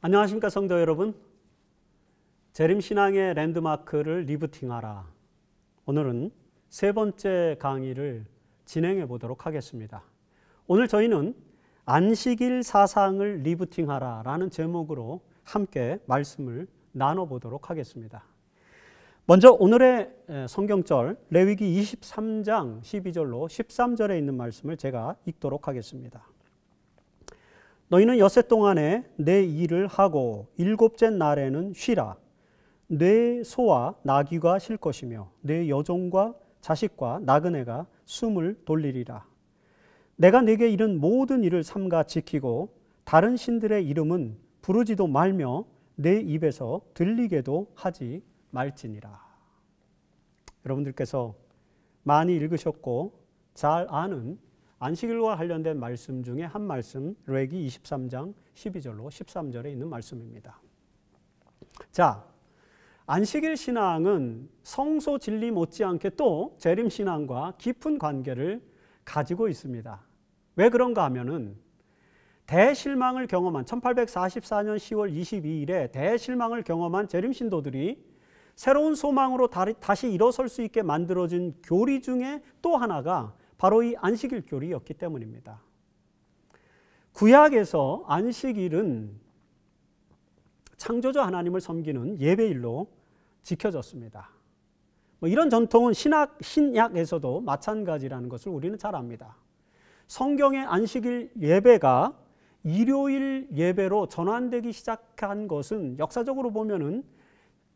안녕하십니까 성도 여러분. 재림신앙의 랜드마크를 리부팅하라. 오늘은 세 번째 강의를 진행해 보도록 하겠습니다. 오늘 저희는 안식일 사상을 리부팅하라 라는 제목으로 함께 말씀을 나눠보도록 하겠습니다. 먼저 오늘의 성경절 레위기 23장 12절로 13절에 있는 말씀을 제가 읽도록 하겠습니다. 너희는 엿새 동안에 내 일을 하고 일곱째 날에는 쉬라. 내 소와 나귀가 쉴 것이며 내 여종과 자식과 나그네가 숨을 돌리리라. 내가 네게 이른 모든 일을 삼가 지키고 다른 신들의 이름은 부르지도 말며 내 입에서 들리게도 하지 말지니라. 여러분들께서 많이 읽으셨고 잘 아는 안식일과 관련된 말씀 중에 한 말씀, 레위기 23장 12절로 13절에 있는 말씀입니다. 자, 안식일 신앙은 성소 진리 못지않게 또 재림 신앙과 깊은 관계를 가지고 있습니다. 왜 그런가 하면은 대실망을 경험한 1844년 10월 22일에 대실망을 경험한 재림 신도들이 새로운 소망으로 다시 일어설 수 있게 만들어진 교리 중에 또 하나가 바로 이 안식일 교리였기 때문입니다. 구약에서 안식일은 창조주 하나님을 섬기는 예배일로 지켜졌습니다. 이런 전통은 신약에서도 마찬가지라는 것을 우리는 잘 압니다. 성경의 안식일 예배가 일요일 예배로 전환되기 시작한 것은 역사적으로 보면은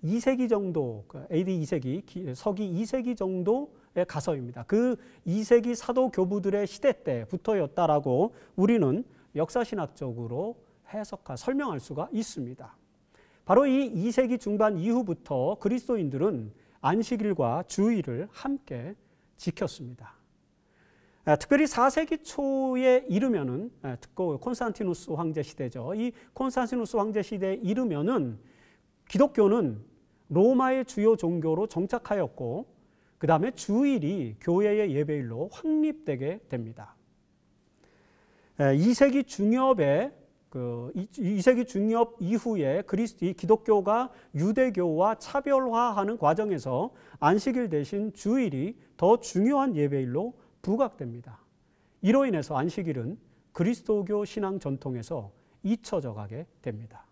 2세기 정도, AD 2세기, 서기 2세기 정도에 가서입니다. 그 2세기 사도 교부들의 시대 때부터였다라고 우리는 역사신학적으로 설명할 수가 있습니다. 바로 이 2세기 중반 이후부터 그리스도인들은 안식일과 주일을 함께 지켰습니다. 특별히 4세기 초에 이르면은, 콘스탄티누스 황제 시대죠. 이 콘스탄티누스 황제 시대에 이르면은 기독교는 로마의 주요 종교로 정착하였고 그 다음에 주일이 교회의 예배일로 확립되게 됩니다. 2세기 중엽 이후에 기독교가 유대교와 차별화하는 과정에서 안식일 대신 주일이 더 중요한 예배일로 부각됩니다. 이로 인해서 안식일은 그리스도교 신앙 전통에서 잊혀져 가게 됩니다.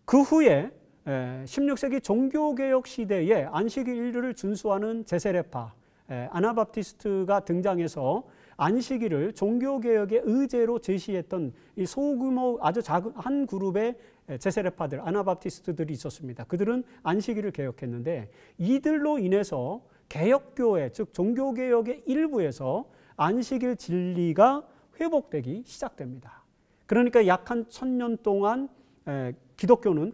그 후에 16세기 종교개혁 시대에 안식일을 준수하는 제세례파, 아나바프티스트가 등장해서 안식일을 종교개혁의 의제로 제시했던 이 소규모 아주 작은 한 그룹의 제세례파들, 아나바프티스트들이 있었습니다. 그들은 안식일을 개혁했는데 이들로 인해서 개혁교회, 즉 종교개혁의 일부에서 안식일 진리가 회복되기 시작됩니다. 그러니까 약 한 1000년 동안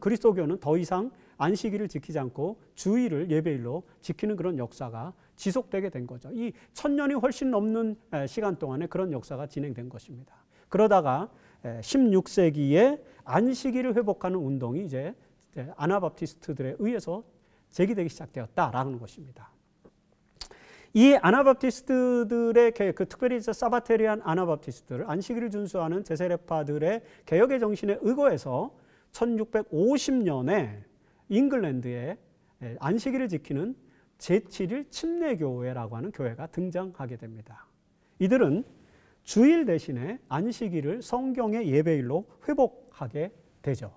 그리스도교는 더 이상 안식일을 지키지 않고 주일을 예배일로 지키는 그런 역사가 지속되게 된 거죠. 이 1000년이 훨씬 넘는 시간 동안에 그런 역사가 진행된 것입니다. 그러다가 16세기에 안식일을 회복하는 운동이 이제 아나바프티스트들에 의해서 제기되기 시작되었다라는 것입니다. 이 아나바프티스트들의 특별히 사바테리안 아나바프티스트들, 안식일을 준수하는 제세례파들의 개혁의 정신에 의거해서 1650년에 잉글랜드에 안식일을 지키는 제7일 침례교회라고 하는 교회가 등장하게 됩니다. 이들은 주일 대신에 안식일을 성경의 예배일로 회복하게 되죠.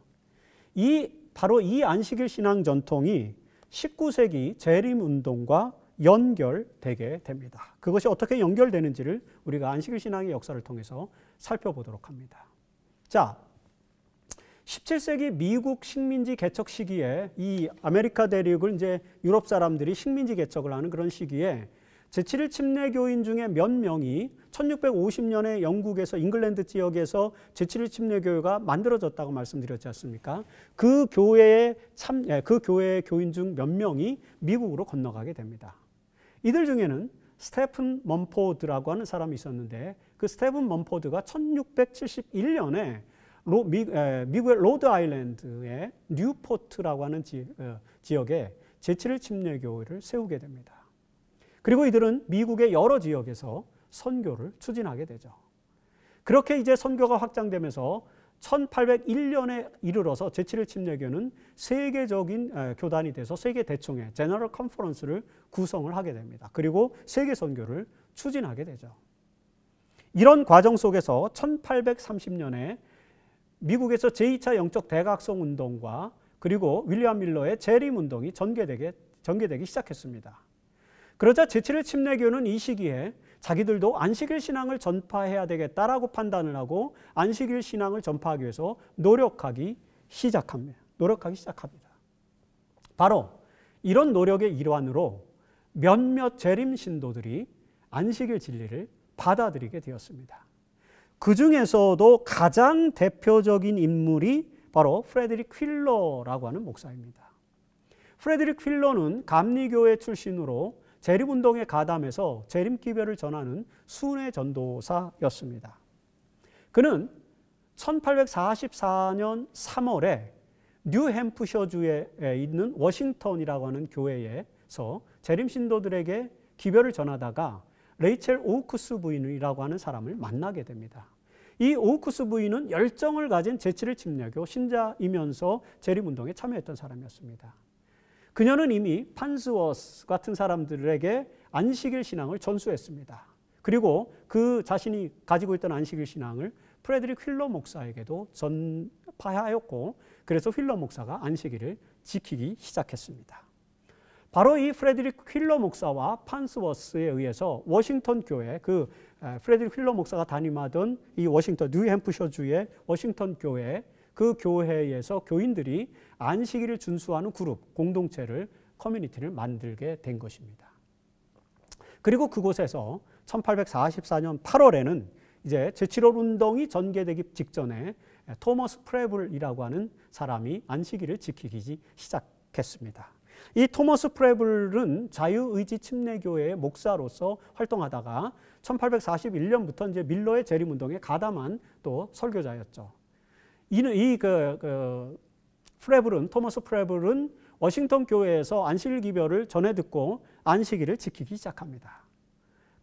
바로 이 안식일 신앙 전통이 19세기 재림운동과 연결되게 됩니다. 그것이 어떻게 연결되는지를 우리가 안식일 신앙의 역사를 통해서 살펴보도록 합니다. 자, 17세기 미국 식민지 개척 시기에 이 아메리카 대륙을 이제 유럽 사람들이 식민지 개척을 하는 그런 시기에 제7일 침례교인 중에 몇 명이 1650년에 영국에서 잉글랜드 지역에서 제7일 침례교회가 만들어졌다고 말씀드렸지 않습니까? 그 교회의 교인 중 몇 명이 미국으로 건너가게 됩니다. 이들 중에는 스테픈 먼포드라고 하는 사람이 있었는데 그 스테픈 먼포드가 1671년에 미국의 로드 아일랜드의 뉴포트라고 하는 지역에 제7일 침례교회를 세우게 됩니다. 그리고 이들은 미국의 여러 지역에서 선교를 추진하게 되죠. 그렇게 이제 선교가 확장되면서 1801년에 이르러서 제7일 침례교는 세계적인 교단이 돼서 세계 대총회 제너럴 컨퍼런스를 구성을 하게 됩니다. 그리고 세계 선교를 추진하게 되죠. 이런 과정 속에서 1830년에 미국에서 제2차 영적 대각성 운동과 그리고 윌리엄 밀러의 재림 운동이 전개되기 시작했습니다. 그러자 제7일 침례교는 이 시기에 자기들도 안식일 신앙을 전파해야 되겠다라고 판단을 하고 안식일 신앙을 전파하기 위해서 노력하기 시작합니다. 바로 이런 노력의 일환으로 몇몇 재림 신도들이 안식일 진리를 받아들이게 되었습니다. 그 중에서도 가장 대표적인 인물이 바로 프레드릭 휜러라고 하는 목사입니다. 프레드릭 휜러는 감리교회 출신으로 재림운동에 가담해서 재림기별을 전하는 순회 전도사였습니다. 그는 1844년 3월에 뉴햄프셔주에 있는 워싱턴이라고 하는 교회에서 재림신도들에게 기별을 전하다가 레이첼 오우크스 부인이라고 하는 사람을 만나게 됩니다. 이 오우크스 부인은 열정을 가진 제7일 침례교 신자이면서 재림운동에 참여했던 사람이었습니다. 그녀는 이미 판스워스 같은 사람들에게 안식일 신앙을 전수했습니다. 그리고 그 자신이 가지고 있던 안식일 신앙을 프레드릭 휜러 목사에게도 전파하였고 그래서 휜러 목사가 안식일을 지키기 시작했습니다. 바로 이 프레드릭 휜러 목사와 판스워스에 의해서 워싱턴 교회, 그 프레드릭 휜러 목사가 담임하던 이 워싱턴 뉴햄프셔주의 워싱턴 교회, 그 교회에서 교인들이 안식일을 준수하는 그룹, 공동체를, 커뮤니티를 만들게 된 것입니다. 그리고 그곳에서 1844년 8월에는 이제 제7월 운동이 전개되기 직전에 토머스 프레블이라고 하는 사람이 안식일을 지키기 시작했습니다. 이 토머스 프레블은 자유의지 침례교회의 목사로서 활동하다가 1841년부터 이제 밀러의 재림운동에 가담한 또 설교자였죠. 토머스 프레블은 워싱턴 교회에서 안식일 기별을 전해 듣고 안식일을 지키기 시작합니다.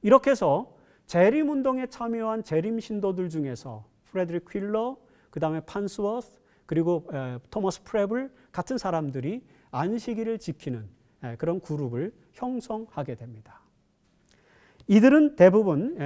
이렇게 해서 재림운동에 참여한 재림 신도들 중에서 프레드릭 휜러, 그 다음에 판스워스, 그리고 토머스 프레블 같은 사람들이 안식일을 지키는 그런 그룹을 형성하게 됩니다. 이들은 대부분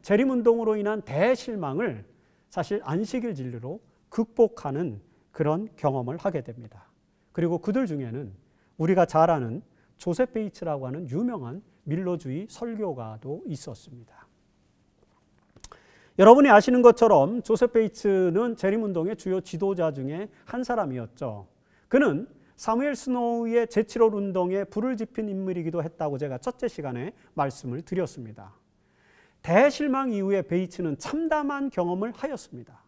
재림운동으로 인한 대실망을 사실 안식일 진리로 극복하는 그런 경험을 하게 됩니다. 그리고 그들 중에는 우리가 잘 아는 조셉 베이츠라고 하는 유명한 밀러주의 설교가도 있었습니다. 여러분이 아시는 것처럼 조셉 베이츠는 재림운동의 주요 지도자 중에 한 사람이었죠. 그는 사무엘 스노우의 제7월 운동에 불을 지핀 인물이기도 했다고 제가 첫째 시간에 말씀을 드렸습니다. 대실망 이후에 베이츠는 참담한 경험을 하였습니다.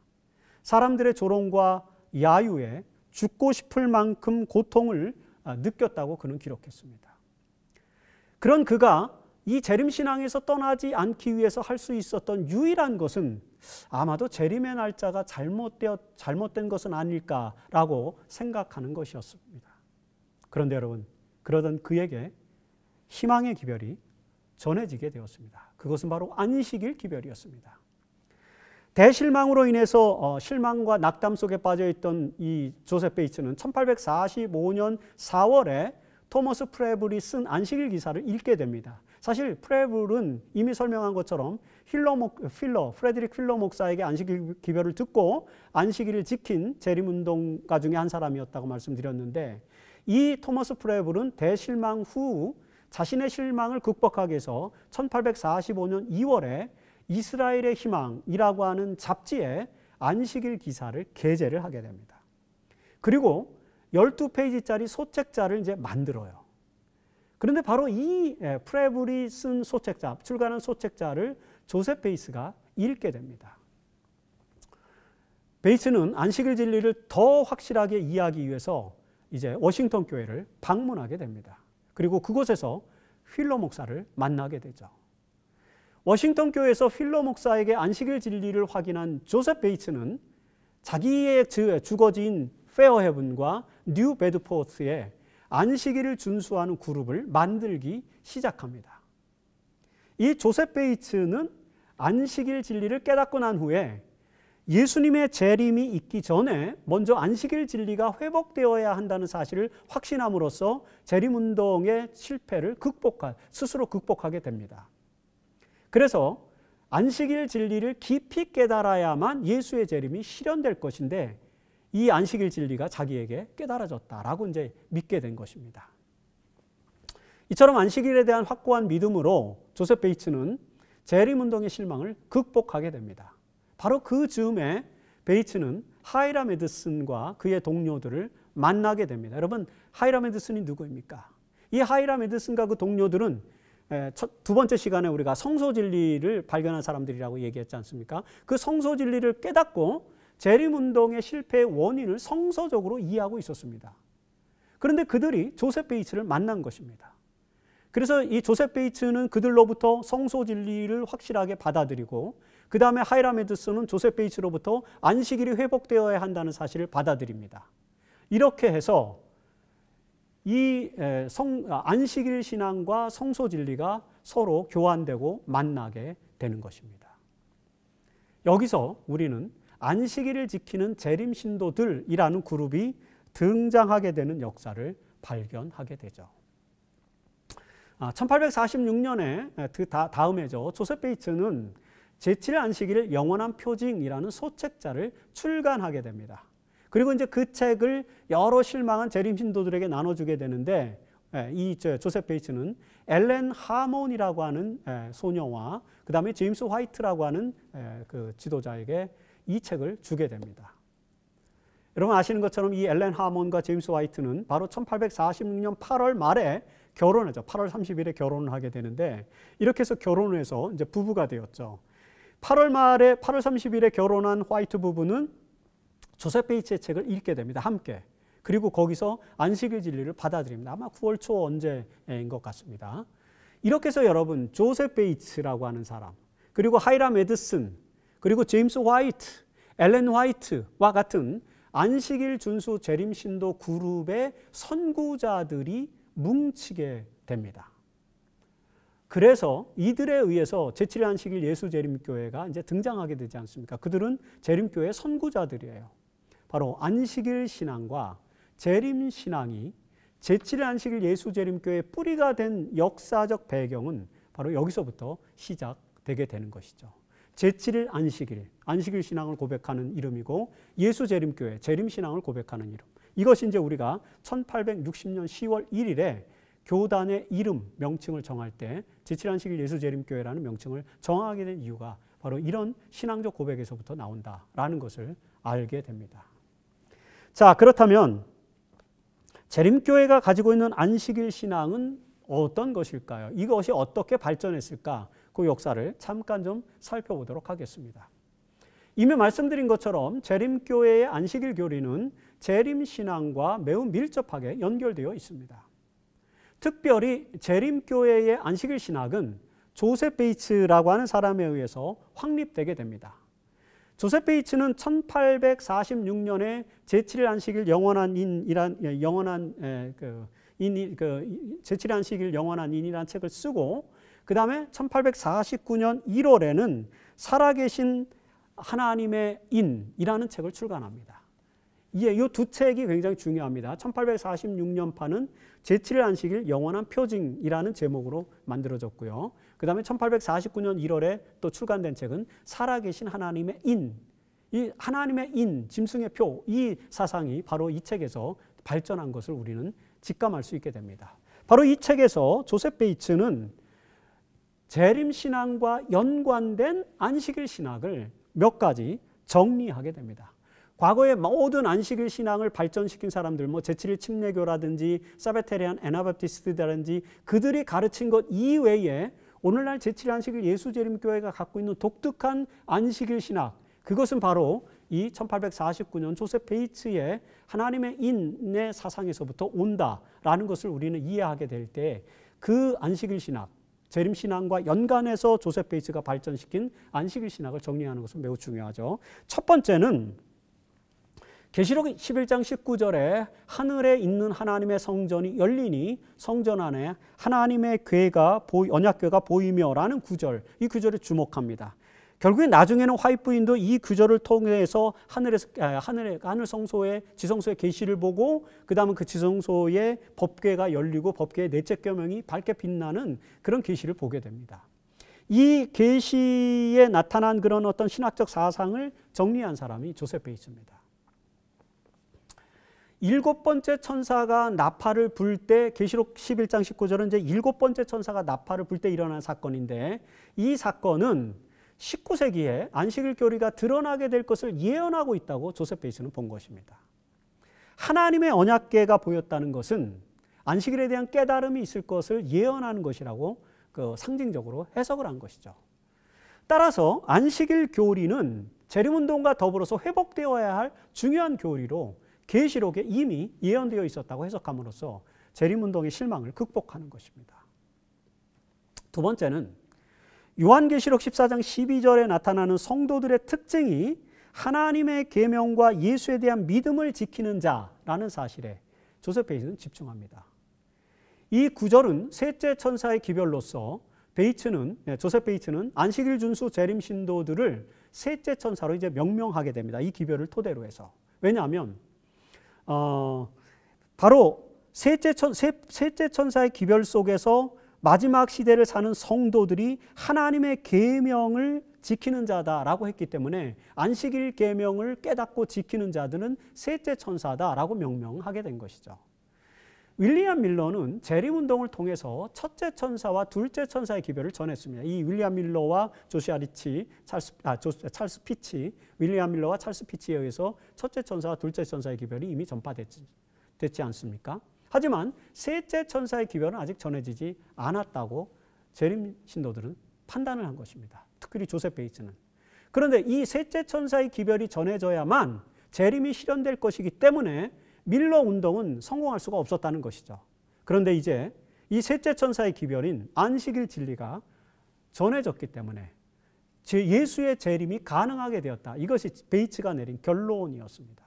사람들의 조롱과 야유에 죽고 싶을 만큼 고통을 느꼈다고 그는 기록했습니다. 그런 그가 이 재림신앙에서 떠나지 않기 위해서 할 수 있었던 유일한 것은 아마도 재림의 날짜가 잘못된 것은 아닐까라고 생각하는 것이었습니다. 그런데 여러분, 그러던 그에게 희망의 기별이 전해지게 되었습니다. 그것은 바로 안식일 기별이었습니다. 대실망으로 인해서 실망과 낙담 속에 빠져있던 이 조셉 베이츠는 1845년 4월에 토머스 프레블이 쓴 안식일 기사를 읽게 됩니다. 사실 프레블은 이미 설명한 것처럼 프레드릭 휜러 목사에게 안식일 기별을 듣고 안식일을 지킨 재림운동가 중에 한 사람이었다고 말씀드렸는데, 이 토머스 프레블은 대실망 후 자신의 실망을 극복하기 위해서 1845년 2월에 이스라엘의 희망이라고 하는 잡지에 안식일 기사를 게재를 하게 됩니다. 그리고 12페이지짜리 소책자를 이제 만들어요. 그런데 바로 이 프레블이 쓴 소책자, 출간한 소책자를 조셉 베이츠가 읽게 됩니다. 베이츠는 안식일 진리를 더 확실하게 이해하기 위해서 이제 워싱턴 교회를 방문하게 됩니다. 그리고 그곳에서 휜러 목사를 만나게 되죠. 워싱턴 교회에서 휜러 목사에게 안식일 진리를 확인한 조셉 베이츠는 자기의 주거지인 페어헤븐과 뉴 베드포트에 안식일을 준수하는 그룹을 만들기 시작합니다. 이 조셉 베이츠는 안식일 진리를 깨닫고 난 후에 예수님의 재림이 있기 전에 먼저 안식일 진리가 회복되어야 한다는 사실을 확신함으로써 재림운동의 실패를 스스로 극복하게 됩니다. 그래서 안식일 진리를 깊이 깨달아야만 예수의 재림이 실현될 것인데 이 안식일 진리가 자기에게 깨달아졌다라고 이제 믿게 된 것입니다. 이처럼 안식일에 대한 확고한 믿음으로 조셉 베이츠는 재림운동의 실망을 극복하게 됩니다. 바로 그 즈음에 베이츠는 하이람 에드슨과 그의 동료들을 만나게 됩니다. 여러분, 하이람 에드슨이 누구입니까? 이 하이람 에드슨과 그 동료들은 두 번째 시간에 우리가 성소 진리를 발견한 사람들이라고 얘기했지 않습니까? 그 성소 진리를 깨닫고 재림운동의 실패의 원인을 성서적으로 이해하고 있었습니다. 그런데 그들이 조셉 베이츠를 만난 것입니다. 그래서 이 조셉 베이츠는 그들로부터 성소 진리를 확실하게 받아들이고 그 다음에 하이람 에드슨은 조셉 베이츠로부터 안식일이 회복되어야 한다는 사실을 받아들입니다. 이렇게 해서 이 안식일 신앙과 성소 진리가 서로 교환되고 만나게 되는 것입니다. 여기서 우리는 안식일을 지키는 재림 신도들이라는 그룹이 등장하게 되는 역사를 발견하게 되죠. 1846년에 그 다음에죠. 조셉 베이츠는 제7일 안식일을 영원한 표징이라는 소책자를 출간하게 됩니다. 그리고 이제 그 책을 여러 실망한 재림 신도들에게 나눠주게 되는데 이 조셉 베이츠는 엘렌 하몬이라고 하는 소녀와 그 다음에 제임스 화이트라고 하는 그 지도자에게 이 책을 주게 됩니다. 여러분 아시는 것처럼 이 엘렌 하몬과 제임스 화이트는 바로 1846년 8월 말에 결혼하죠. 8월 30일에 결혼을 하게 되는데 이렇게 해서 결혼을 해서 이제 부부가 되었죠. 8월 말에 8월 30일에 결혼한 화이트 부부는 조셉 베이츠의 책을 읽게 됩니다. 함께. 그리고 거기서 안식일 진리를 받아들입니다. 아마 9월 초 언제인 것 같습니다. 이렇게 해서 여러분 조셉 베이츠라고 하는 사람, 그리고 하이람 에드슨, 그리고 제임스 화이트, 엘렌 화이트와 같은 안식일 준수 재림 신도 그룹의 선구자들이 뭉치게 됩니다. 그래서 이들에 의해서 제7일 안식일 예수 재림교회가 이제 등장하게 되지 않습니까? 그들은 재림교회의 선구자들이에요. 바로 안식일 신앙과 재림 신앙이 제7일 안식일 예수 재림교회의 뿌리가 된 역사적 배경은 바로 여기서부터 시작되게 되는 것이죠. 제7일 안식일 신앙을 고백하는 이름이고 예수 재림교회, 재림 신앙을 고백하는 이름. 이것이 이제 우리가 1860년 10월 1일에 교단의 이름, 명칭을 정할 때 제7일 안식일 예수 재림교회라는 명칭을 정하게 된 이유가 바로 이런 신앙적 고백에서부터 나온다라는 것을 알게 됩니다. 자, 그렇다면 재림교회가 가지고 있는 안식일 신앙은 어떤 것일까요? 이것이 어떻게 발전했을까? 그 역사를 잠깐 좀 살펴보도록 하겠습니다. 이미 말씀드린 것처럼 재림교회의 안식일 교리는 재림신앙과 매우 밀접하게 연결되어 있습니다. 특별히 재림교회의 안식일 신학은 조셉 베이츠라고 하는 사람에 의해서 확립되게 됩니다. 조셉 베이츠는 1846년에 제7일 안식일 영원한 인이라는 책을 쓰고 그 다음에 1849년 1월에는 살아계신 하나님의 인이라는 책을 출간합니다. 이 두 책이 굉장히 중요합니다. 1846년판은 제7일 안식일 영원한 표징이라는 제목으로 만들어졌고요. 그 다음에 1849년 1월에 또 출간된 책은 살아계신 하나님의 인, 이 하나님의 인, 짐승의 표, 이 사상이 바로 이 책에서 발전한 것을 우리는 직감할 수 있게 됩니다. 바로 이 책에서 조셉 베이츠는 재림신앙과 연관된 안식일 신학을 몇 가지 정리하게 됩니다. 과거의 모든 안식일 신앙을 발전시킨 사람들, 제7일 침례교라든지 사베테리안 애나바티스트라든지 그들이 가르친 것 이외에 오늘날 제7일 안식일 예수재림교회가 갖고 있는 독특한 안식일 신학, 그것은 바로 이 1849년 조셉 베이츠의 하나님의 인의 사상에서부터 온다라는 것을 우리는 이해하게 될 때 그 안식일 신학, 재림신앙과 연관해서 조셉 베이츠가 발전시킨 안식일 신학을 정리하는 것은 매우 중요하죠. 첫 번째는 계시록 11장 19절에 하늘에 있는 하나님의 성전이 열리니 성전 안에 하나님의 언약궤가 보이며 라는 구절, 이 구절에 주목합니다. 결국에 나중에는 화이트 부인도 이 구절을 통해서 하늘 성소의 지성소의 계시를 보고 그 다음은 그 지성소의 법궤가 열리고 법궤의 넷째 계명이 밝게 빛나는 그런 계시를 보게 됩니다. 이 계시에 나타난 그런 어떤 신학적 사상을 정리한 사람이 조셉 베이츠입니다. 7번째 천사가 나팔을 불 때, 계시록 11장 19절은 이제 7번째 천사가 나팔을 불 때 일어난 사건인데, 이 사건은 19세기에 안식일 교리가 드러나게 될 것을 예언하고 있다고 조셉 베이츠는 본 것입니다. 하나님의 언약궤가 보였다는 것은 안식일에 대한 깨달음이 있을 것을 예언하는 것이라고 상징적으로 해석을 한 것이죠. 따라서 안식일 교리는 재림운동과 더불어서 회복되어야 할 중요한 교리로 계시록에 이미 예언되어 있었다고 해석함으로써 재림운동의 실망을 극복하는 것입니다. 두 번째는 요한계시록 14장 12절에 나타나는 성도들의 특징이 하나님의 계명과 예수에 대한 믿음을 지키는 자라는 사실에 조셉 베이츠는 집중합니다. 이 구절은 셋째 천사의 기별로서 조셉 베이츠는 안식일 준수 재림 신도들을 셋째 천사로 이제 명명하게 됩니다. 이 기별을 토대로 해서. 왜냐하면 바로 셋째 천사의 기별 속에서 마지막 시대를 사는 성도들이 하나님의 계명을 지키는 자다라고 했기 때문에 안식일 계명을 깨닫고 지키는 자들은 셋째 천사다라고 명명하게 된 것이죠. 윌리엄 밀러는 재림운동을 통해서 첫째 천사와 둘째 천사의 기별을 전했습니다. 이 윌리엄 밀러와 찰스 피치, 윌리엄 밀러와 찰스 피치에 의해서 첫째 천사와 둘째 천사의 기별이 이미 전파됐지 않습니까? 하지만 셋째 천사의 기별은 아직 전해지지 않았다고 재림 신도들은 판단을 한 것입니다. 특별히 조셉 베이츠는. 그런데 이 셋째 천사의 기별이 전해져야만 재림이 실현될 것이기 때문에 밀러 운동은 성공할 수가 없었다는 것이죠. 그런데 이제 이 셋째 천사의 기별인 안식일 진리가 전해졌기 때문에 예수의 재림이 가능하게 되었다. 이것이 베이츠가 내린 결론이었습니다.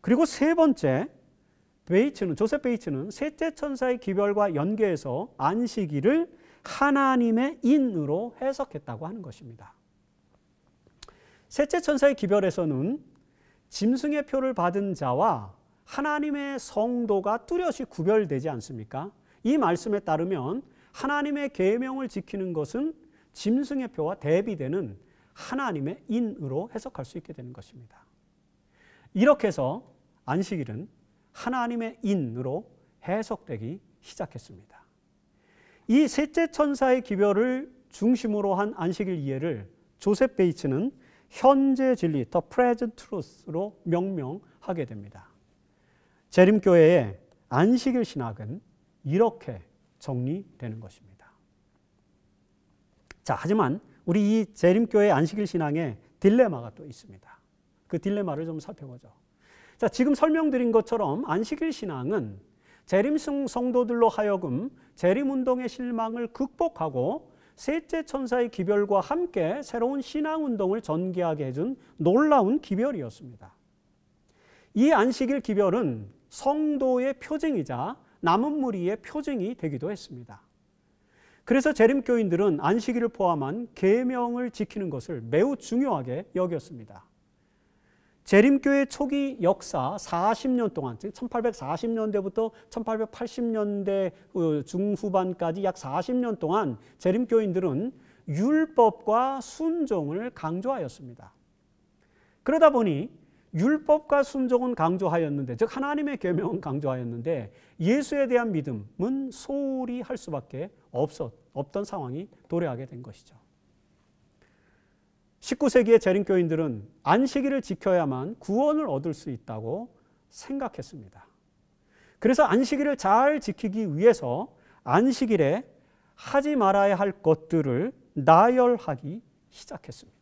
그리고 세 번째, 조셉 베이츠는 셋째 천사의 기별과 연계해서 안식일을 하나님의 인으로 해석했다고 하는 것입니다. 셋째 천사의 기별에서는 짐승의 표를 받은 자와 하나님의 성도가 뚜렷이 구별되지 않습니까? 이 말씀에 따르면 하나님의 계명을 지키는 것은 짐승의 표와 대비되는 하나님의 인으로 해석할 수 있게 되는 것입니다. 이렇게 해서 안식일은 하나님의 인으로 해석되기 시작했습니다. 이 셋째 천사의 기별을 중심으로 한 안식일 이해를 조셉 베이츠는 현재 진리, The Present Truth로 명명하게 됩니다. 재림교회의 안식일 신학은 이렇게 정리되는 것입니다. 자, 하지만 우리 이 재림교회의 안식일 신앙에 딜레마가 또 있습니다. 그 딜레마를 좀 살펴보죠. 자, 지금 설명드린 것처럼 안식일 신앙은 재림 성도들로 하여금 재림운동의 실망을 극복하고 셋째 천사의 기별과 함께 새로운 신앙운동을 전개하게 해준 놀라운 기별이었습니다. 이 안식일 기별은 성도의 표징이자 남은 무리의 표징이 되기도 했습니다. 그래서 재림교인들은 안식일을 포함한 계명을 지키는 것을 매우 중요하게 여겼습니다. 재림교회 초기 역사 40년 동안, 즉 1840년대부터 1880년대 중후반까지 약 40년 동안 재림교인들은 율법과 순종을 강조하였습니다. 그러다 보니 율법과 순종은 강조하였는데, 즉 하나님의 계명은 강조하였는데 예수에 대한 믿음은 소홀히 할 수밖에 없던 상황이 도래하게 된 것이죠. 19세기의 재림교인들은 안식일을 지켜야만 구원을 얻을 수 있다고 생각했습니다. 그래서 안식일을 잘 지키기 위해서 안식일에 하지 말아야 할 것들을 나열하기 시작했습니다.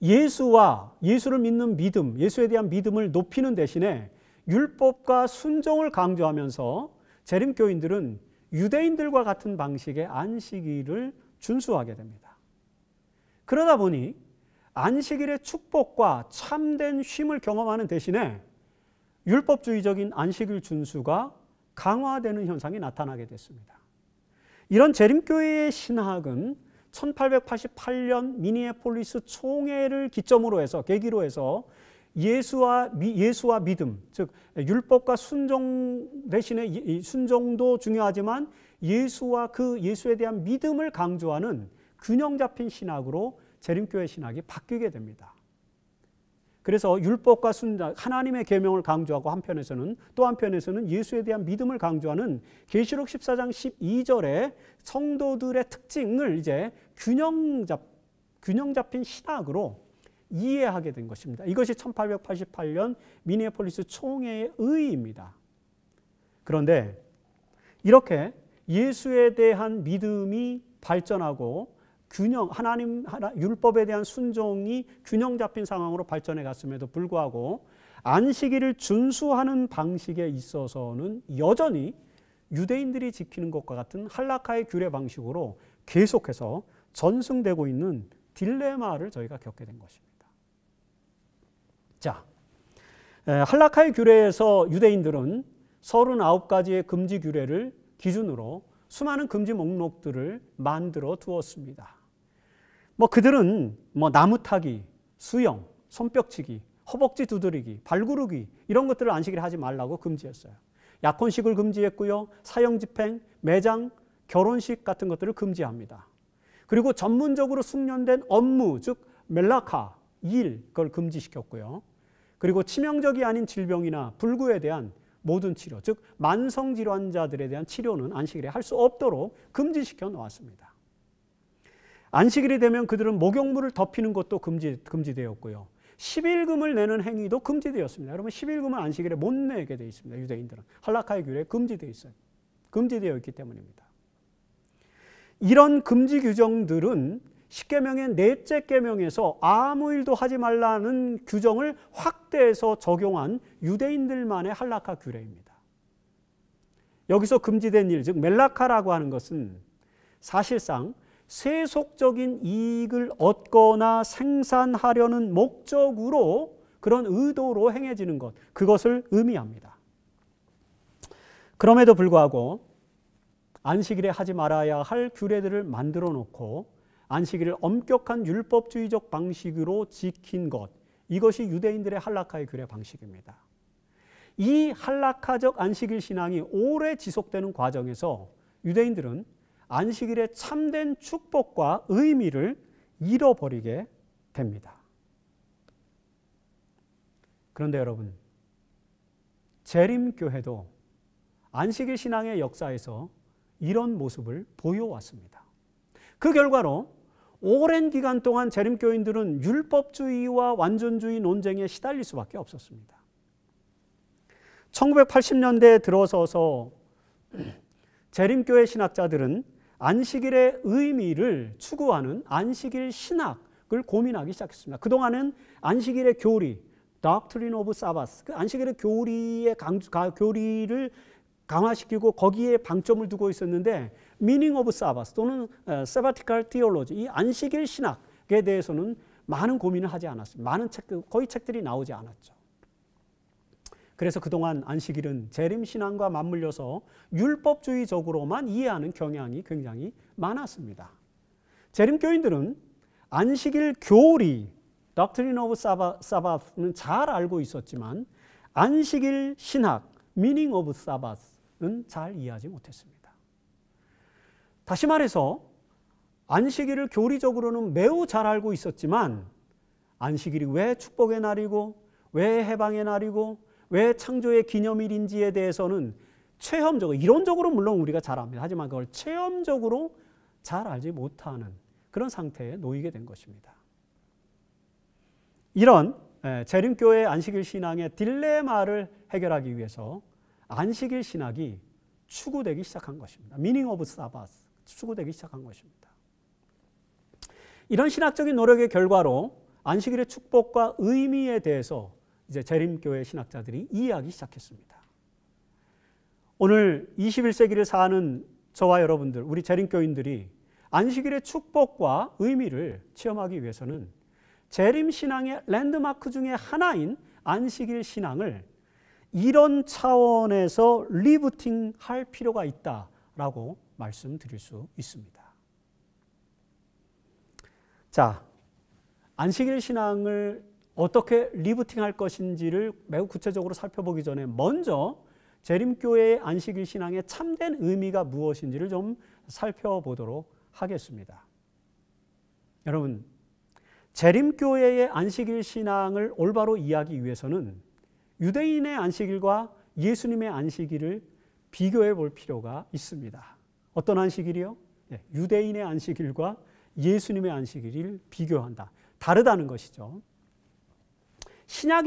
예수를 믿는 믿음, 예수에 대한 믿음을 높이는 대신에 율법과 순종을 강조하면서 재림교인들은 유대인들과 같은 방식의 안식일을 준수하게 됩니다. 그러다 보니 안식일의 축복과 참된 쉼을 경험하는 대신에 율법주의적인 안식일 준수가 강화되는 현상이 나타나게 됐습니다. 이런 재림교회의 신학은 1888년 미니애폴리스 총회를 기점으로 해서 계기로 해서 예수와 믿음, 즉 율법과 순종 대신에 순종도 중요하지만 예수와 그 예수에 대한 믿음을 강조하는 균형 잡힌 신학으로 재림교회 신학이 바뀌게 됩니다. 그래서 율법과 순종, 하나님의 계명을 강조하고 또 한편에서는 예수에 대한 믿음을 강조하는 계시록 14장 12절의 성도들의 특징을 이제 균형 잡힌 신학으로 이해하게 된 것입니다. 이것이 1888년 미니애폴리스 총회의 의의입니다. 그런데 이렇게 예수에 대한 믿음이 발전하고 율법에 대한 순종이 균형 잡힌 상황으로 발전해 갔음에도 불구하고 안식일을 준수하는 방식에 있어서는 여전히 유대인들이 지키는 것과 같은 할라카의 규례 방식으로 계속해서 전승되고 있는 딜레마를 저희가 겪게 된 것입니다. 자, 할라카의 규례에서 유대인들은 39가지의 금지 규례를 기준으로 수많은 금지 목록들을 만들어 두었습니다. 그들은 나무 타기, 수영, 손뼉치기, 허벅지 두드리기, 발구르기 이런 것들을 안식일에 하지 말라고 금지했어요. 약혼식을 금지했고요. 사형집행, 매장, 결혼식 같은 것들을 금지합니다. 그리고 전문적으로 숙련된 업무, 즉 멜라카, 일, 그걸 금지시켰고요. 그리고 치명적이 아닌 질병이나 불구에 대한 모든 치료, 즉 만성질환자들에 대한 치료는 안식일에 할 수 없도록 금지시켜 놓았습니다. 안식일이 되면 그들은 목욕물을 덮이는 것도 금지되었고요. 11금을 내는 행위도 금지되었습니다. 여러분 11금은 안식일에 못 내게 되어 있습니다. 유대인들은 할라카의 규례에 금지되어 있어요. 금지되어 있기 때문입니다. 이런 금지 규정들은 십계명의 넷째 계명에서 아무 일도 하지 말라는 규정을 확대해서 적용한 유대인들만의 할라카 규례입니다. 여기서 금지된 일, 즉 멜라카라고 하는 것은 사실상 세속적인 이익을 얻거나 생산하려는 목적으로 그런 의도로 행해지는 것, 그것을 의미합니다. 그럼에도 불구하고 안식일에 하지 말아야 할 규례들을 만들어 놓고 안식일을 엄격한 율법주의적 방식으로 지킨 것, 이것이 유대인들의 할라카의 규례 방식입니다. 이 할라카적 안식일 신앙이 오래 지속되는 과정에서 유대인들은 안식일의 참된 축복과 의미를 잃어버리게 됩니다. 그런데 여러분, 재림교회도 안식일 신앙의 역사에서 이런 모습을 보여왔습니다. 그 결과로 오랜 기간 동안 재림교인들은 율법주의와 완전주의 논쟁에 시달릴 수밖에 없었습니다. 1980년대에 들어서서 재림교회 신학자들은 안식일의 의미를 추구하는 안식일 신학을 고민하기 시작했습니다. 그동안은 안식일의 교리, Doctrine of Sabbath, 그 안식일의 교리를 강화시키고 거기에 방점을 두고 있었는데 Meaning of Sabbath 또는 Sabbatical Theology, 이 안식일 신학에 대해서는 많은 고민을 하지 않았습니다. 많은 책들, 거의 책들이 나오지 않았죠. 그래서 그동안 안식일은 재림신앙과 맞물려서 율법주의적으로만 이해하는 경향이 굉장히 많았습니다. 재림교인들은 안식일 교리, Doctrine of Sabbath는 잘 알고 있었지만 안식일 신학, Meaning of Sabbath는 잘 이해하지 못했습니다. 다시 말해서 안식일을 교리적으로는 매우 잘 알고 있었지만 안식일이 왜 축복의 날이고 왜 해방의 날이고 왜 창조의 기념일인지에 대해서는 체험적으로, 이론적으로 물론 우리가 잘 압니다. 하지만 그걸 체험적으로 잘 알지 못하는 그런 상태에 놓이게 된 것입니다. 이런 재림교회 안식일 신앙의 딜레마를 해결하기 위해서 안식일 신학이 추구되기 시작한 것입니다. Meaning of Sabbath, 추구되기 시작한 것입니다. 이런 신학적인 노력의 결과로 안식일의 축복과 의미에 대해서 이제 재림교회 신학자들이 이해하기 시작했습니다. 오늘 21세기를 사는 저와 여러분들, 우리 재림교인들이 안식일의 축복과 의미를 체험하기 위해서는 재림신앙의 랜드마크 중에 하나인 안식일 신앙을 이런 차원에서 리부팅할 필요가 있다라고 말씀드릴 수 있습니다. 자, 안식일 신앙을 어떻게 리부팅할 것인지를 매우 구체적으로 살펴보기 전에 먼저 재림교회의 안식일 신앙의 참된 의미가 무엇인지를 좀 살펴보도록 하겠습니다. 여러분, 재림교회의 안식일 신앙을 올바로 이해하기 위해서는 유대인의 안식일과 예수님의 안식일을 비교해 볼 필요가 있습니다. 어떤 안식일이요? 네, 유대인의 안식일과 예수님의 안식일을 비교한다. 다르다는 것이죠. 신약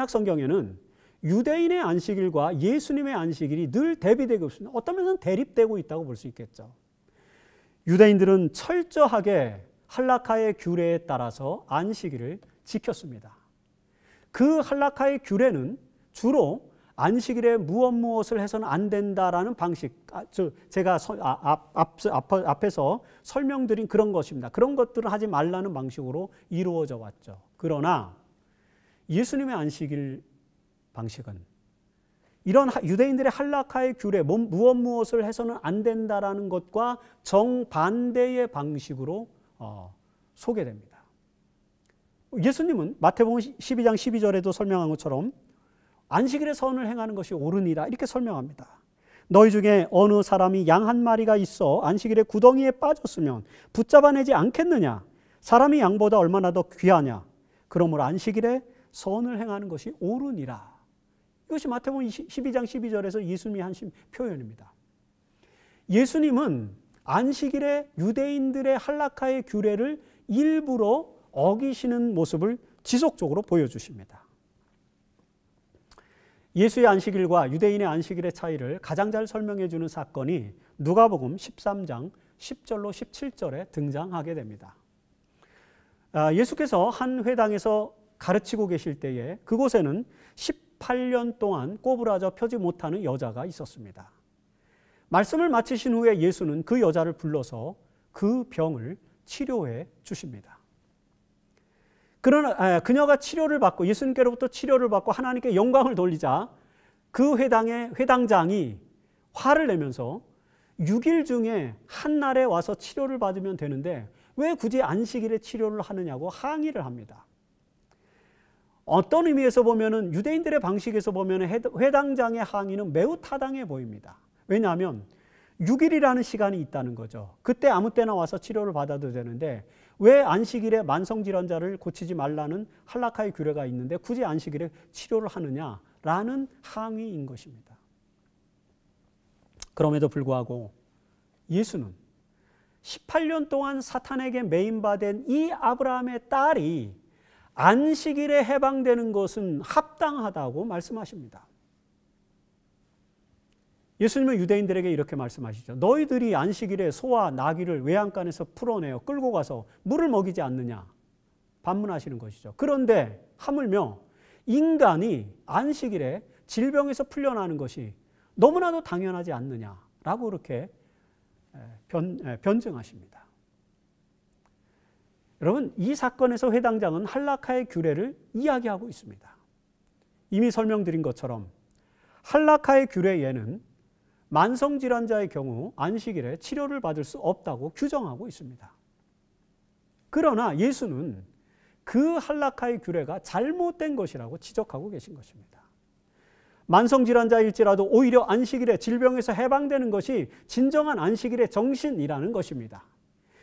성경에는 유대인의 안식일과 예수님의 안식일이 늘 대비되고 있습니다. 어떤 면은 대립되고 있다고 볼 수 있겠죠. 유대인들은 철저하게 할라카의 규례에 따라서 안식일을 지켰습니다. 그 할라카의 규례는 주로 안식일에 무엇을 해서는 안 된다라는 방식, 제가 앞에서 설명드린 그런 것입니다. 그런 것들을 하지 말라는 방식으로 이루어져 왔죠. 그러나 예수님의 안식일 방식은 이런 유대인들의 할라카의 규례, 무엇을 해서는 안 된다라는 것과 정반대의 방식으로 소개됩니다. 예수님은 마태복음 12장 12절에도 설명한 것처럼 안식일에 선을 행하는 것이 옳으니라 이렇게 설명합니다. 너희 중에 어느 사람이 양 한 마리가 있어 안식일에 구덩이에 빠졌으면 붙잡아내지 않겠느냐? 사람이 양보다 얼마나 더 귀하냐? 그러므로 안식일에 선을 행하는 것이 옳으니라. 이것이 마태복음 12장 12절에서 예수님이 하신 표현입니다. 예수님은 안식일에 유대인들의 할라카의 규례를 일부러 어기시는 모습을 지속적으로 보여주십니다. 예수의 안식일과 유대인의 안식일의 차이를 가장 잘 설명해 주는 사건이 누가복음 13장 10절로 17절에 등장하게 됩니다. 예수께서 한 회당에서 가르치고 계실 때에 그곳에는 18년 동안 꼬부라져 펴지 못하는 여자가 있었습니다. 말씀을 마치신 후에 예수는 그 여자를 불러서 그 병을 치료해 주십니다. 그러나 그녀가 치료를 받고 예수님께로부터 치료를 받고 하나님께 영광을 돌리자 그 회당의 회당장이 화를 내면서 6일 중에 한 날에 와서 치료를 받으면 되는데 왜 굳이 안식일에 치료를 하느냐고 항의를 합니다. 어떤 의미에서 보면은 유대인들의 방식에서 보면 회당장의 항의는 매우 타당해 보입니다. 왜냐하면 6일이라는 시간이 있다는 거죠. 그때 아무 때나 와서 치료를 받아도 되는데 왜 안식일에 만성질환자를 고치지 말라는 할라카의 규례가 있는데 굳이 안식일에 치료를 하느냐라는 항의인 것입니다. 그럼에도 불구하고 예수는 18년 동안 사탄에게 매인받은 이 아브라함의 딸이 안식일에 해방되는 것은 합당하다고 말씀하십니다. 예수님은 유대인들에게 이렇게 말씀하시죠. 너희들이 안식일에 소와 나귀를 외양간에서 풀어내어 끌고 가서 물을 먹이지 않느냐 반문하시는 것이죠. 그런데 하물며 인간이 안식일에 질병에서 풀려나는 것이 너무나도 당연하지 않느냐라고 그렇게 변증하십니다. 여러분, 이 사건에서 회당장은 할라카의 규례를 이야기하고 있습니다. 이미 설명드린 것처럼 할라카의 규례에는 만성질환자의 경우 안식일에 치료를 받을 수 없다고 규정하고 있습니다. 그러나 예수는 그 할라카의 규례가 잘못된 것이라고 지적하고 계신 것입니다. 만성질환자일지라도 오히려 안식일에 질병에서 해방되는 것이 진정한 안식일의 정신이라는 것입니다.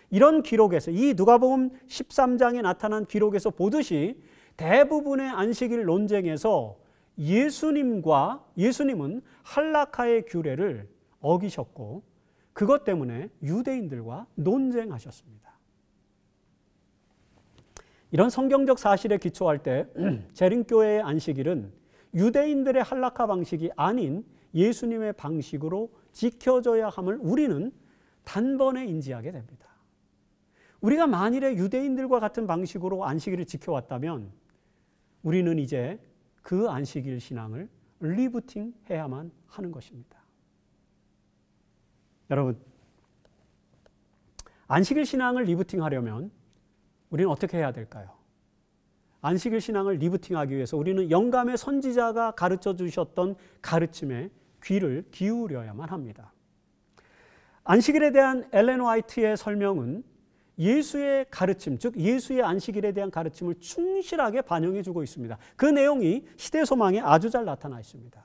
이런 기록에서 이 누가복음 13장에 나타난 기록에서 보듯이 대부분의 안식일 논쟁에서 예수님은 할라카의 규례를 어기셨고 그것 때문에 유대인들과 논쟁하셨습니다. 이런 성경적 사실에 기초할 때 재림교회의 안식일은 유대인들의 할라카 방식이 아닌 예수님의 방식으로 지켜져야 함을 우리는 단번에 인지하게 됩니다. 우리가 만일에 유대인들과 같은 방식으로 안식일을 지켜왔다면 우리는 이제 그 안식일 신앙을 리부팅해야만 하는 것입니다. 여러분, 안식일 신앙을 리부팅하려면 우리는 어떻게 해야 될까요? 안식일 신앙을 리부팅하기 위해서 우리는 영감의 선지자가 가르쳐 주셨던 가르침에 귀를 기울여야만 합니다. 안식일에 대한 엘렌 화이트의 설명은 예수의 가르침, 즉 예수의 안식일에 대한 가르침을 충실하게 반영해 주고 있습니다. 그 내용이 시대소망에 아주 잘 나타나 있습니다.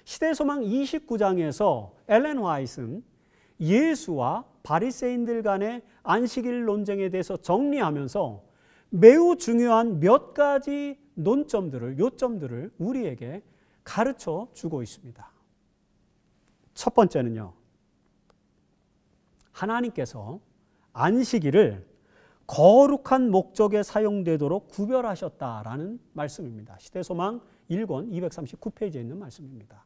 시대소망 29장에서 엘렌 화이트는 예수와 바리새인들 간의 안식일 논쟁에 대해서 정리하면서 매우 중요한 몇 가지 논점들을, 요점들을 우리에게 가르쳐 주고 있습니다. 첫 번째는요, 하나님께서 안식일을 거룩한 목적에 사용되도록 구별하셨다라는 말씀입니다. 시대소망 1권 239페이지에 있는 말씀입니다.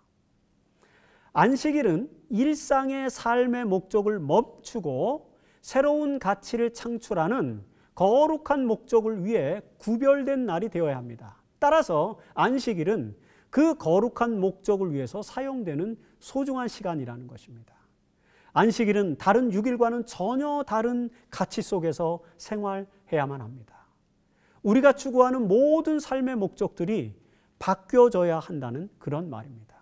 안식일은 일상의 삶의 목적을 멈추고 새로운 가치를 창출하는 거룩한 목적을 위해 구별된 날이 되어야 합니다. 따라서 안식일은 그 거룩한 목적을 위해서 사용되는 소중한 시간이라는 것입니다. 안식일은 다른 6일과는 전혀 다른 가치 속에서 생활해야만 합니다. 우리가 추구하는 모든 삶의 목적들이 바뀌어져야 한다는 그런 말입니다.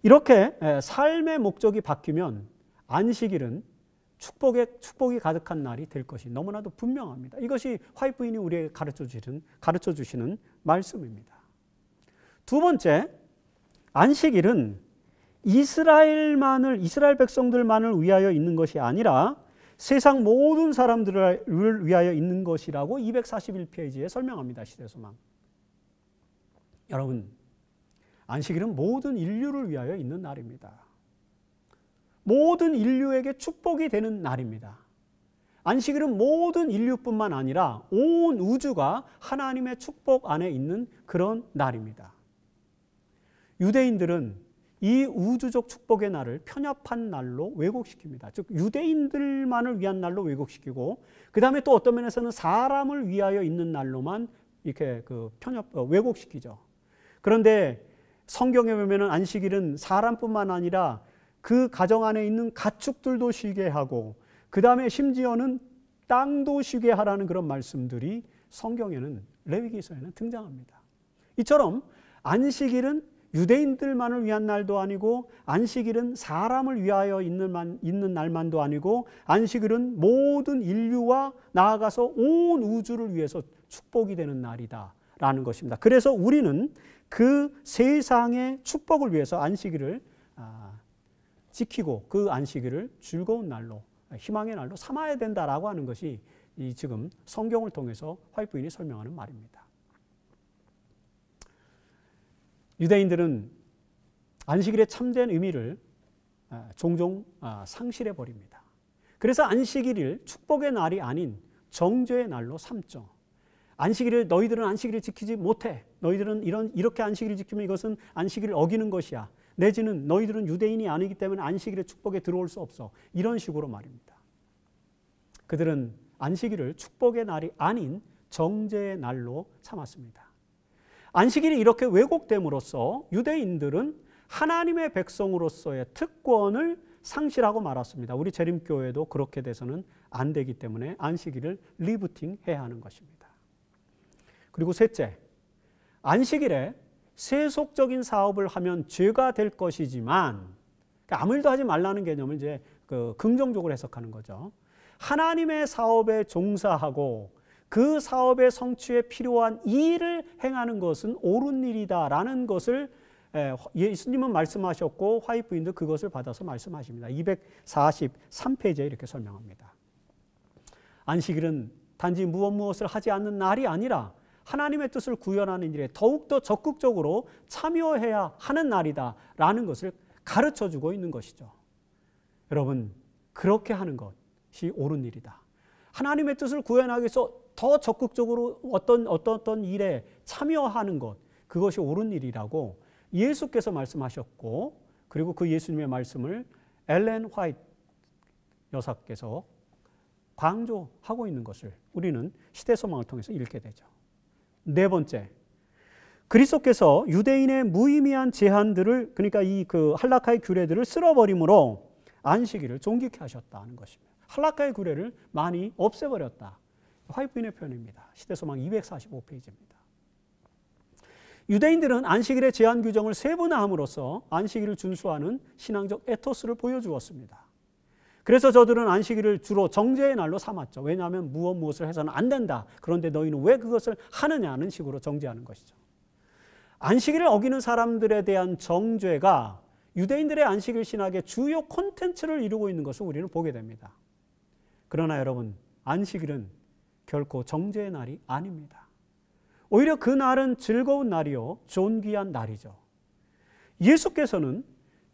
이렇게 삶의 목적이 바뀌면 안식일은 축복이 가득한 날이 될 것이 너무나도 분명합니다. 이것이 화이트 부인이 우리에게 가르쳐 주시는 말씀입니다. 두 번째, 안식일은 이스라엘 백성들만을 위하여 있는 것이 아니라 세상 모든 사람들을 위하여 있는 것이라고 241페이지에 설명합니다. 시대소망. 여러분, 안식일은 모든 인류를 위하여 있는 날입니다. 모든 인류에게 축복이 되는 날입니다. 안식일은 모든 인류뿐만 아니라 온 우주가 하나님의 축복 안에 있는 그런 날입니다. 유대인들은 이 우주적 축복의 날을 편협한 날로 왜곡시킵니다. 즉 유대인들만을 위한 날로 왜곡시키고, 그 다음에 또 어떤 면에서는 사람을 위하여 있는 날로만 이렇게 왜곡시키죠. 그런데 성경에 보면은 안식일은 사람뿐만 아니라 그 가정 안에 있는 가축들도 쉬게 하고, 그 다음에 심지어는 땅도 쉬게 하라는 그런 말씀들이 성경에는, 레위기서에는 등장합니다. 이처럼 안식일은 유대인들만을 위한 날도 아니고, 안식일은 사람을 위하여 있는 날만도 아니고, 안식일은 모든 인류와 나아가서 온 우주를 위해서 축복이 되는 날이다라는 것입니다. 그래서 우리는 그 세상의 축복을 위해서 안식일을 지키고 그 안식일을 즐거운 날로, 희망의 날로 삼아야 된다라고 하는 것이 이 지금 성경을 통해서 화이트 부인이 설명하는 말입니다. 유대인들은 안식일의 참된 의미를 종종 상실해 버립니다. 그래서 안식일을 축복의 날이 아닌 정죄의 날로 삼죠. 너희들은 안식일을 지키지 못해. 너희들은 이렇게 안식일을 지키면 이것은 안식일을 어기는 것이야. 내지는 너희들은 유대인이 아니기 때문에 안식일의 축복에 들어올 수 없어. 이런 식으로 말입니다. 그들은 안식일을 축복의 날이 아닌 정죄의 날로 삼았습니다. 안식일이 이렇게 왜곡됨으로써 유대인들은 하나님의 백성으로서의 특권을 상실하고 말았습니다. 우리 재림교회도 그렇게 돼서는 안 되기 때문에 안식일을 리부팅해야 하는 것입니다. 그리고 셋째, 안식일에 세속적인 사업을 하면 죄가 될 것이지만, 아무 일도 하지 말라는 개념을 이제 긍정적으로 해석하는 거죠. 하나님의 사업에 종사하고 그 사업의 성취에 필요한 일을 행하는 것은 옳은 일이다라는 것을 예수님은 말씀하셨고 화이트 부인도 그것을 받아서 말씀하십니다. 243페이지에 이렇게 설명합니다. 안식일은 단지 무엇을 하지 않는 날이 아니라 하나님의 뜻을 구현하는 일에 더욱더 적극적으로 참여해야 하는 날이다라는 것을 가르쳐주고 있는 것이죠. 여러분, 그렇게 하는 것이 옳은 일이다. 하나님의 뜻을 구현하기 위해서 더 적극적으로 어떤 일에 참여하는 것, 그것이 옳은 일이라고 예수께서 말씀하셨고, 그리고 그 예수님의 말씀을 엘렌 화이트 여사께서 강조하고 있는 것을 우리는 시대소망을 통해서 읽게 되죠. 네 번째, 그리스도께서 유대인의 무의미한 제한들을, 그러니까 할라카의 규례들을 쓸어버림으로 안식일을 존귀케 하셨다는 것입니다. 할라카의 규례를 많이 없애버렸다. 화이트 부인의 표현입니다. 시대소망 245페이지입니다. 유대인들은 안식일의 제한 규정을 세분화함으로써 안식일을 준수하는 신앙적 에토스를 보여주었습니다. 그래서 저들은 안식일을 주로 정죄의 날로 삼았죠. 왜냐하면 무엇을 해서는 안 된다. 그런데 너희는 왜 그것을 하느냐는 식으로 정죄하는 것이죠. 안식일을 어기는 사람들에 대한 정죄가 유대인들의 안식일 신학의 주요 콘텐츠를 이루고 있는 것을 우리는 보게 됩니다. 그러나 여러분, 안식일은 결코 정죄의 날이 아닙니다. 오히려 그 날은 즐거운 날이요, 존귀한 날이죠. 예수께서는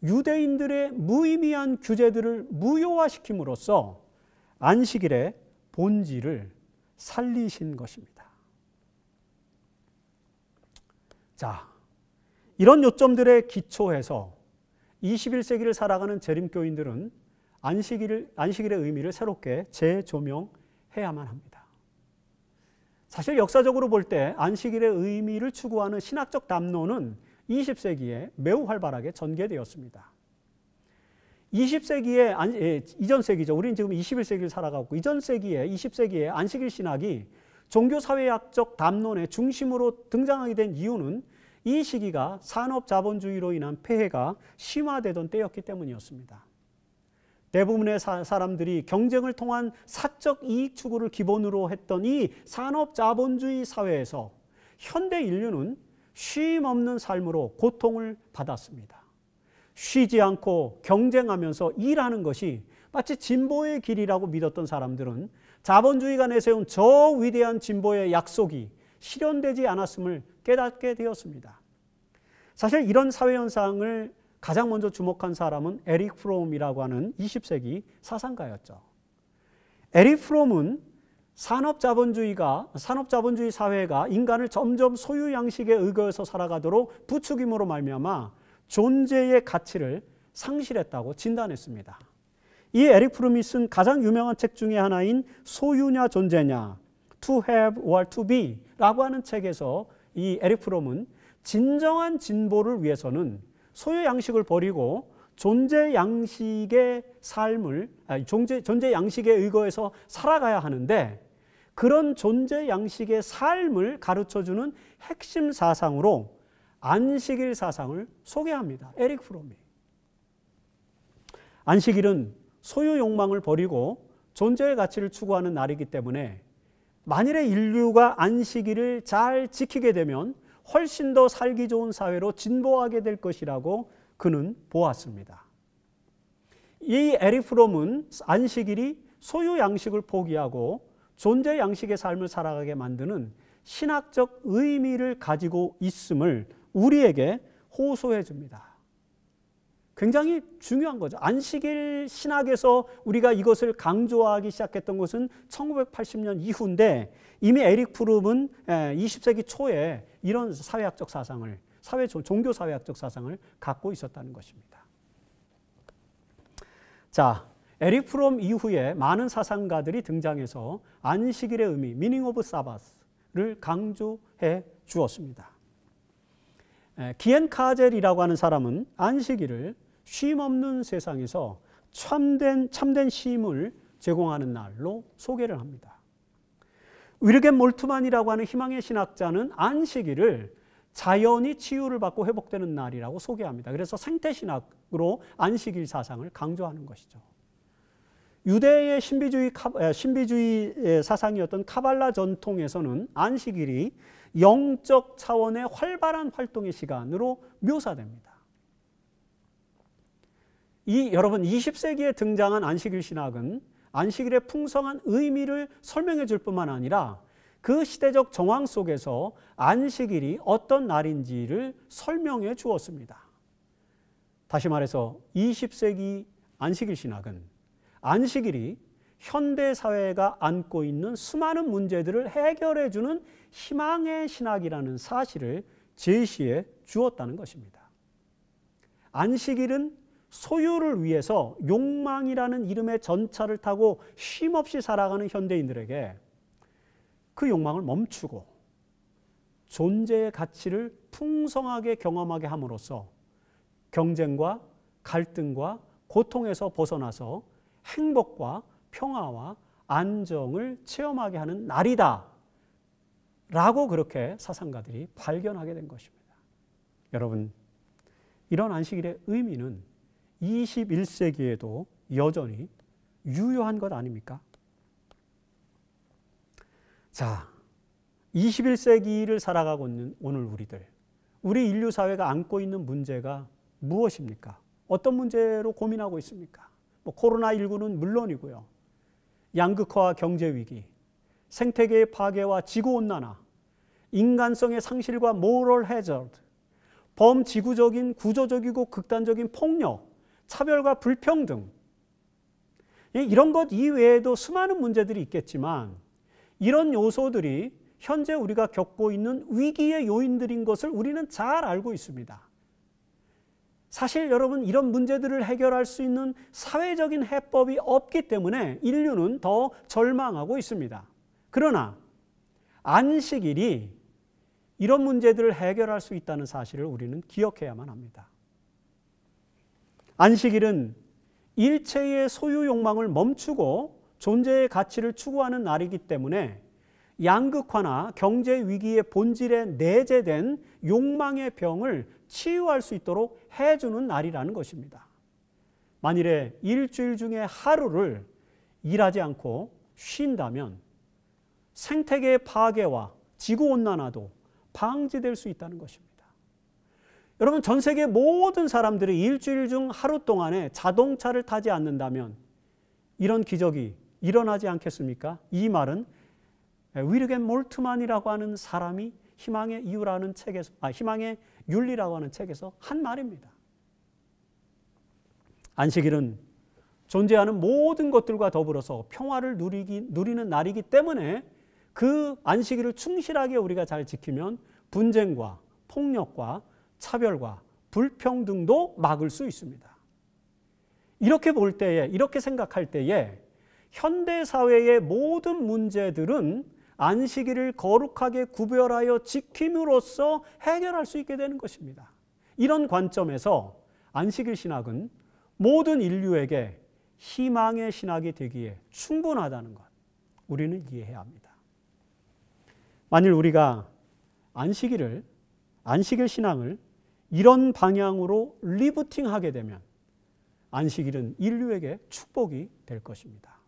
유대인들의 무의미한 규제들을 무효화시킴으로써 안식일의 본질을 살리신 것입니다. 자, 이런 요점들에 기초해서 21세기를 살아가는 재림교인들은 안식일의 의미를 새롭게 재조명해야만 합니다. 사실 역사적으로 볼 때 안식일의 의미를 추구하는 신학적 담론은 20세기에 매우 활발하게 전개되었습니다. 20세기에 이전 세기죠. 우리는 지금 21세기를 살아가고 이전 세기에 20세기에 안식일 신학이 종교사회학적 담론의 중심으로 등장하게 된 이유는 이 시기가 산업자본주의로 인한 폐해가 심화되던 때였기 때문이었습니다. 대부분의 사람들이 경쟁을 통한 사적 이익 추구를 기본으로 했던 이 산업자본주의 사회에서 현대 인류는 쉼 없는 삶으로 고통을 받았습니다. 쉬지 않고 경쟁하면서 일하는 것이 마치 진보의 길이라고 믿었던 사람들은 자본주의가 내세운 저 위대한 진보의 약속이 실현되지 않았음을 깨닫게 되었습니다. 사실 이런 사회 현상을 가장 먼저 주목한 사람은 에릭 프롬이라고 하는 20세기 사상가였죠. 에릭 프롬은 산업자본주의 사회가 인간을 점점 소유 양식에 의거해서 살아가도록 부추김으로 말미암아 존재의 가치를 상실했다고 진단했습니다. 이 에릭 프롬이 쓴 가장 유명한 책 중에 하나인 소유냐 존재냐, To have or to be 라고 하는 책에서 이 에릭 프롬은 진정한 진보를 위해서는 소유 양식을 버리고 존재 양식의 의거해서 살아가야 하는데, 그런 존재 양식의 삶을 가르쳐주는 핵심 사상으로 안식일 사상을 소개합니다. 에릭 프롬이. 안식일은 소유 욕망을 버리고 존재의 가치를 추구하는 날이기 때문에 만일에 인류가 안식일을 잘 지키게 되면 훨씬 더 살기 좋은 사회로 진보하게 될 것이라고 그는 보았습니다. 이 에릭 프롬은 안식일이 소유 양식을 포기하고 존재 양식의 삶을 살아가게 만드는 신학적 의미를 가지고 있음을 우리에게 호소해 줍니다. 굉장히 중요한 거죠. 안식일 신학에서 우리가 이것을 강조하기 시작했던 것은 1980년 이후인데 이미 에릭 프롬은 20세기 초에 이런 사회학적 사상을, 종교사회학적 사상을 갖고 있었다는 것입니다. 자, 에릭 프롬 이후에 많은 사상가들이 등장해서 안식일의 의미, meaning of Sabbath를 강조해 주었습니다. 기엔 카젤이라고 하는 사람은 안식일을 쉼 없는 세상에서 참된 쉼을 제공하는 날로 소개를 합니다. 위르겐 몰트만이라고 하는 희망의 신학자는 안식일을 자연이 치유를 받고 회복되는 날이라고 소개합니다. 그래서 생태신학으로 안식일 사상을 강조하는 것이죠. 유대의 신비주의 사상이었던 카발라 전통에서는 안식일이 영적 차원의 활발한 활동의 시간으로 묘사됩니다. 여러분 20세기에 등장한 안식일 신학은 안식일의 풍성한 의미를 설명해 줄 뿐만 아니라 그 시대적 정황 속에서 안식일이 어떤 날인지를 설명해 주었습니다. 다시 말해서 20세기 안식일 신학은 안식일이 현대 사회가 안고 있는 수많은 문제들을 해결해 주는 희망의 신학이라는 사실을 제시해 주었다는 것입니다. 안식일은 소유를 위해서 욕망이라는 이름의 전차를 타고 쉼없이 살아가는 현대인들에게 그 욕망을 멈추고 존재의 가치를 풍성하게 경험하게 함으로써 경쟁과 갈등과 고통에서 벗어나서 행복과 평화와 안정을 체험하게 하는 날이다 라고 그렇게 사상가들이 발견하게 된 것입니다. 여러분, 이런 안식일의 의미는 21세기에도 여전히 유효한 것 아닙니까? 자, 21세기를 살아가고 있는 오늘 우리 인류 사회가 안고 있는 문제가 무엇입니까? 어떤 문제로 고민하고 있습니까? 코로나19는 물론이고요. 양극화와 경제위기, 생태계의 파괴와 지구온난화, 인간성의 상실과 모럴 해저드, 범지구적인 구조적이고 극단적인 폭력, 차별과 불평등, 이런 것 이외에도 수많은 문제들이 있겠지만 이런 요소들이 현재 우리가 겪고 있는 위기의 요인들인 것을 우리는 잘 알고 있습니다. 사실 여러분, 이런 문제들을 해결할 수 있는 사회적인 해법이 없기 때문에 인류는 더 절망하고 있습니다. 그러나 안식일이 이런 문제들을 해결할 수 있다는 사실을 우리는 기억해야만 합니다. 안식일은 일체의 소유 욕망을 멈추고 존재의 가치를 추구하는 날이기 때문에 양극화나 경제 위기의 본질에 내재된 욕망의 병을 치유할 수 있도록 해주는 날이라는 것입니다. 만일에 일주일 중에 하루를 일하지 않고 쉰다면 생태계의 파괴와 지구온난화도 방지될 수 있다는 것입니다. 여러분, 전 세계 모든 사람들이 일주일 중 하루 동안에 자동차를 타지 않는다면 이런 기적이 일어나지 않겠습니까? 이 말은 위르겐 몰트만이라고 하는 사람이 희망의 윤리라고 하는 책에서 한 말입니다. 안식일은 존재하는 모든 것들과 더불어서 평화를 누리는 날이기 때문에 그 안식일을 충실하게 우리가 잘 지키면 분쟁과 폭력과 차별과 불평등도 막을 수 있습니다. 이렇게 볼 때에, 이렇게 생각할 때에 현대 사회의 모든 문제들은 안식일을 거룩하게 구별하여 지킴으로써 해결할 수 있게 되는 것입니다. 이런 관점에서 안식일 신학은 모든 인류에게 희망의 신학이 되기에 충분하다는 것, 우리는 이해해야 합니다. 만일 우리가 안식일 신앙을 이런 방향으로 리부팅하게 되면 안식일은 인류에게 축복이 될 것입니다.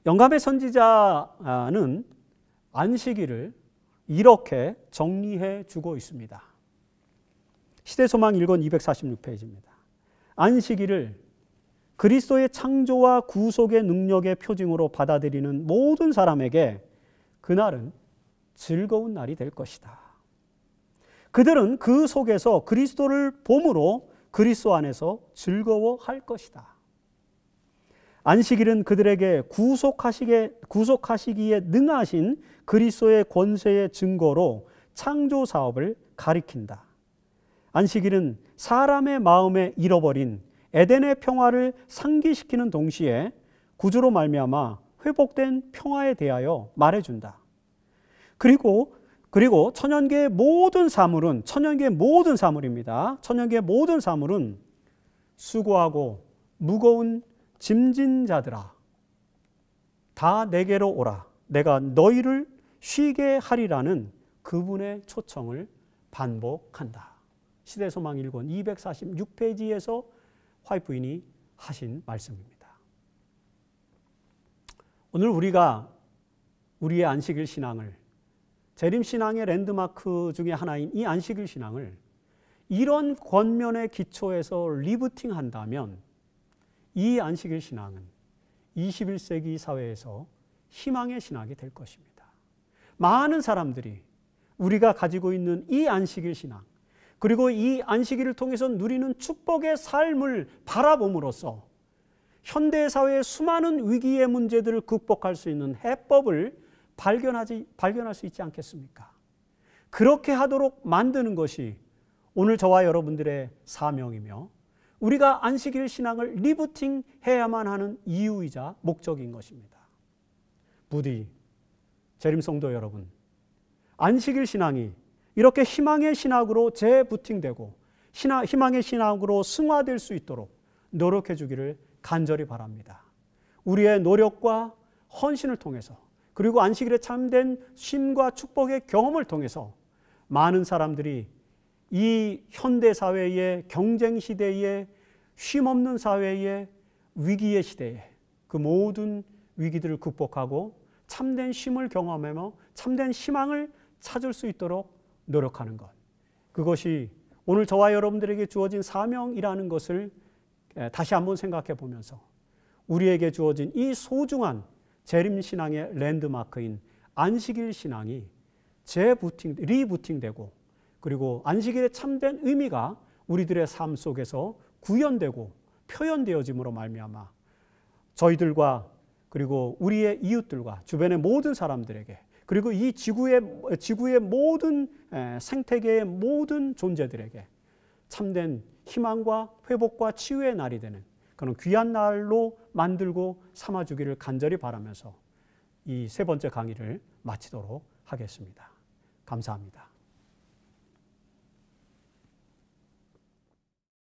영감의 선지자는 안식일을 이렇게 정리해 주고 있습니다. 시대소망 1권 246페이지입니다. 안식일을 그리스도의 창조와 구속의 능력의 표징으로 받아들이는 모든 사람에게 그날은 즐거운 날이 될 것이다. 그들은 그 속에서 그리스도를 봄으로 그리스도 안에서 즐거워할 것이다. 안식일은 그들에게 구속하시기에 능하신 그리스도의 권세의 증거로 창조 사업을 가리킨다. 안식일은 사람의 마음에 잃어버린 에덴의 평화를 상기시키는 동시에 구주로 말미암아 회복된 평화에 대하여 말해준다. 그리고 천연계의 모든 사물입니다. 천연계의 모든 사물은 수고하고 무거운 짐진 자들아, 다 내게로 오라. 내가 너희를 쉬게 하리라는 그분의 초청을 반복한다. 시대소망 1권 246페이지에서 화이트 부인이 하신 말씀입니다. 오늘 우리가 우리의 안식일 신앙을, 재림신앙의 랜드마크 중에 하나인 이 안식일 신앙을 이런 권면의 기초에서 리부팅한다면 이 안식일 신앙은 21세기 사회에서 희망의 신학이 될 것입니다. 많은 사람들이 우리가 가지고 있는 이 안식일 신앙, 그리고 이 안식일을 통해서 누리는 축복의 삶을 바라봄으로써 현대사회의 수많은 위기의 문제들을 극복할 수 있는 해법을 발견할 수 있지 않겠습니까? 그렇게 하도록 만드는 것이 오늘 저와 여러분들의 사명이며 우리가 안식일 신앙을 리부팅해야만 하는 이유이자 목적인 것입니다. 부디 재림성도 여러분, 안식일 신앙이 이렇게 희망의 신학으로 재부팅되고 희망의 신학으로 승화될 수 있도록 노력해 주기를 간절히 바랍니다. 우리의 노력과 헌신을 통해서, 그리고 안식일에 참된 쉼과 축복의 경험을 통해서 많은 사람들이 이 현대 사회의 경쟁 시대에 쉼 없는 사회에 위기의 시대에 그 모든 위기들을 극복하고 참된 쉼을 경험하며 참된 희망을 찾을 수 있도록 노력하는 것. 그것이 오늘 저와 여러분들에게 주어진 사명이라는 것을 다시 한번 생각해 보면서 우리에게 주어진 이 소중한 재림신앙의 랜드마크인 안식일 신앙이 리부팅되고 그리고 안식일의 참된 의미가 우리들의 삶 속에서 구현되고 표현되어짐으로 말미암아 저희들과 그리고 우리의 이웃들과 주변의 모든 사람들에게 그리고 이 지구의 모든 생태계의 모든 존재들에게 참된 희망과 회복과 치유의 날이 되는 그런 귀한 날로 만들고 삼아주기를 간절히 바라면서 이 세 번째 강의를 마치도록 하겠습니다. 감사합니다.